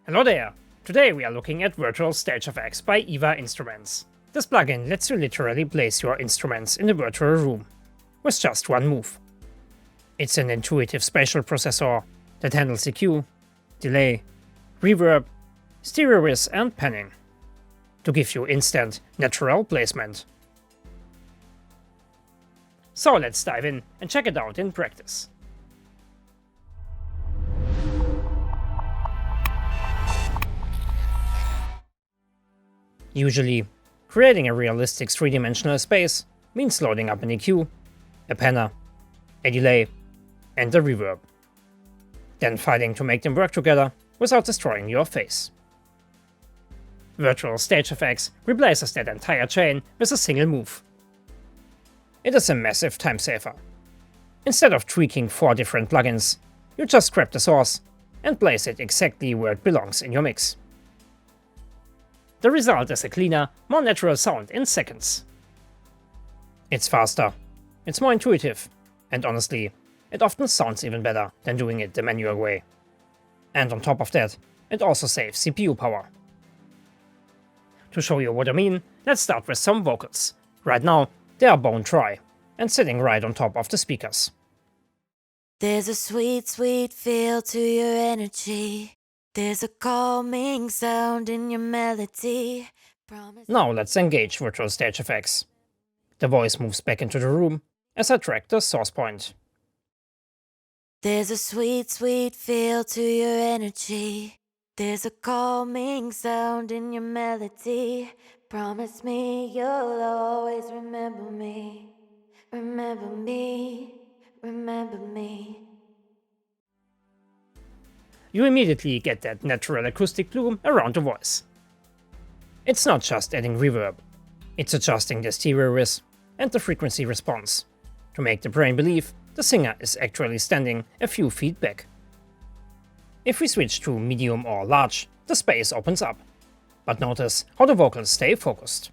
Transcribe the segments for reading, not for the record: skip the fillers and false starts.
Hello there! Today we are looking at Virtual Stage Effects by EVA Instruments. This plugin lets you literally place your instruments in a virtual room, with just one move. It's an intuitive spatial processor that handles EQ, delay, reverb, stereo whiz and panning, to give you instant, natural placement. So let's dive in and check it out in practice. Usually, creating a realistic three-dimensional space means loading up an EQ, a panner, a delay, and a reverb. Then fighting to make them work together without destroying your face. Virtual Stage Effects replaces that entire chain with a single move. It is a massive time saver. Instead of tweaking 4 different plugins, you just grab the source and place it exactly where it belongs in your mix. The result is a cleaner, more natural sound in seconds. It's faster, it's more intuitive, and honestly, it often sounds even better than doing it the manual way. And on top of that, it also saves CPU power. To show you what I mean, let's start with some vocals. Right now, they are bone dry, and sitting right on top of the speakers. There's a sweet, sweet feel to your energy. There's a calming sound in your melody. Now let's engage Virtual Stage Effects. The voice moves back into the room as I track the source point. There's a sweet, sweet feel to your energy. There's a calming sound in your melody. Promise me you'll always remember me. Remember me, remember me. You immediately get that natural acoustic bloom around the voice. It's not just adding reverb, it's adjusting the stereo whiz and the frequency response, to make the brain believe the singer is actually standing a few feet back. If we switch to medium or large, the space opens up, but notice how the vocals stay focused.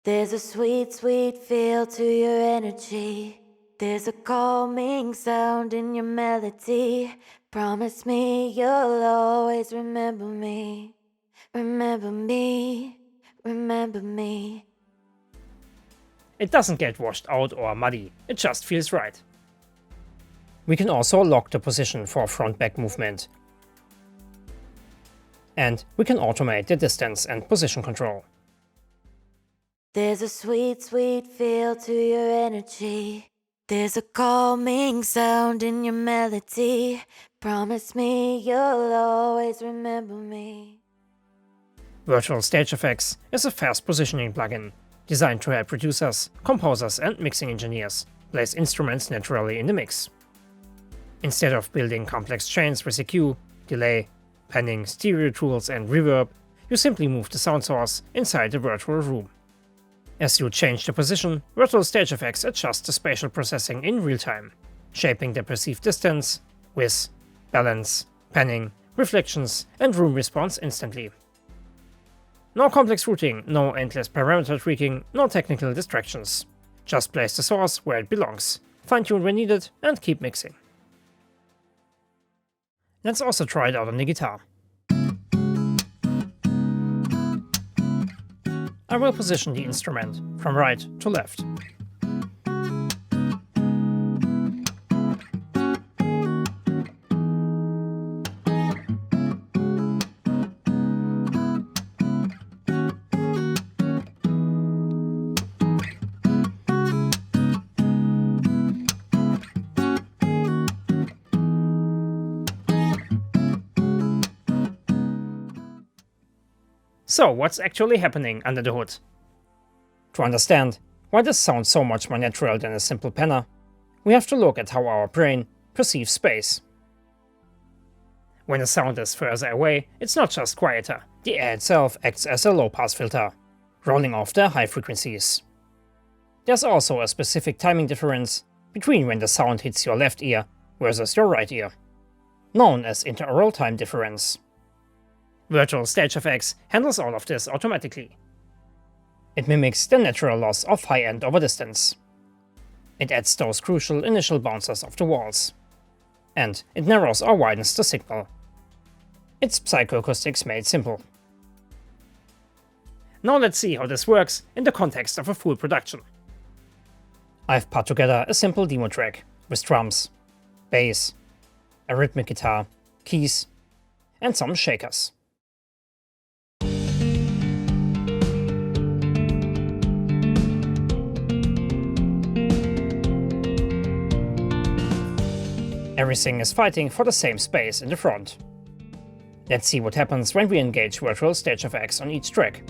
There's a sweet, sweet feel to your energy. There's a calming sound in your melody. Promise me you'll always remember me. Remember me, remember me. It doesn't get washed out or muddy, it just feels right. We can also lock the position for front-back movement. And we can automate the distance and position control. There's a sweet, sweet feel to your energy. There's a calming sound in your melody. Promise me you'll always remember me. Virtual Stage Effects is a fast positioning plugin designed to help producers, composers and mixing engineers place instruments naturally in the mix. Instead of building complex chains with EQ, delay, panning, stereo tools and reverb, you simply move the sound source inside the virtual room. As you change the position, Virtual Stage Effects adjust the spatial processing in real time, shaping the perceived distance, width, balance, panning, reflections, and room response instantly. No complex routing, no endless parameter tweaking, no technical distractions. Just place the source where it belongs, fine-tune when needed, and keep mixing. Let's also try it out on the guitar. I will position the instrument from right to left. So what's actually happening under the hood? To understand why this sounds so much more natural than a simple panner, we have to look at how our brain perceives space. When a sound is further away, it's not just quieter, the air itself acts as a low-pass filter, rolling off the high frequencies. There's also a specific timing difference between when the sound hits your left ear versus your right ear, known as interaural time difference. Virtual Stage Effects handles all of this automatically. It mimics the natural loss of high end over distance. It adds those crucial initial bounces of the walls. And it narrows or widens the signal. It's psychoacoustics made simple. Now let's see how this works in the context of a full production. I've put together a simple demo track with drums, bass, a rhythmic guitar, keys, and some shakers. Everything is fighting for the same space in the front. Let's see what happens when we engage virtual stage effects on each track.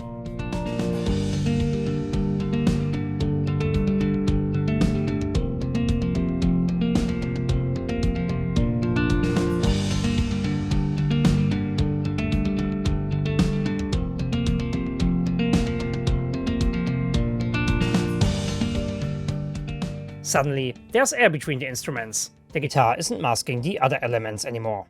Suddenly, there's air between the instruments. The guitar isn't masking the other elements anymore.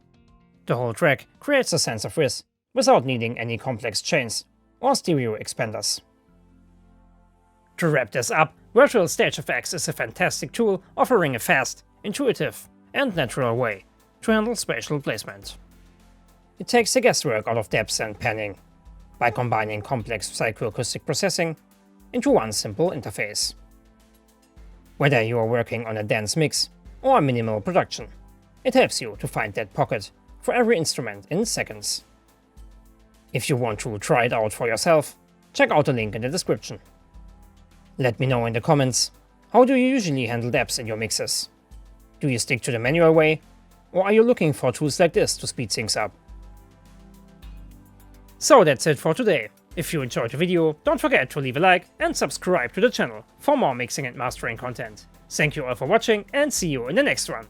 The whole track creates a sense of risk without needing any complex chains or stereo expanders. To wrap this up, virtual stage effects is a fantastic tool offering a fast, intuitive, and natural way to handle spatial placement. It takes the guesswork out of depth and panning by combining complex psychoacoustic processing into one simple interface. Whether you are working on a dense mix or a minimal production, it helps you to find that pocket for every instrument in seconds. If you want to try it out for yourself, check out the link in the description. Let me know in the comments, how do you usually handle depths in your mixes? Do you stick to the manual way, or are you looking for tools like this to speed things up? So that's it for today. If you enjoyed the video, don't forget to leave a like and subscribe to the channel for more mixing and mastering content. Thank you all for watching and see you in the next one.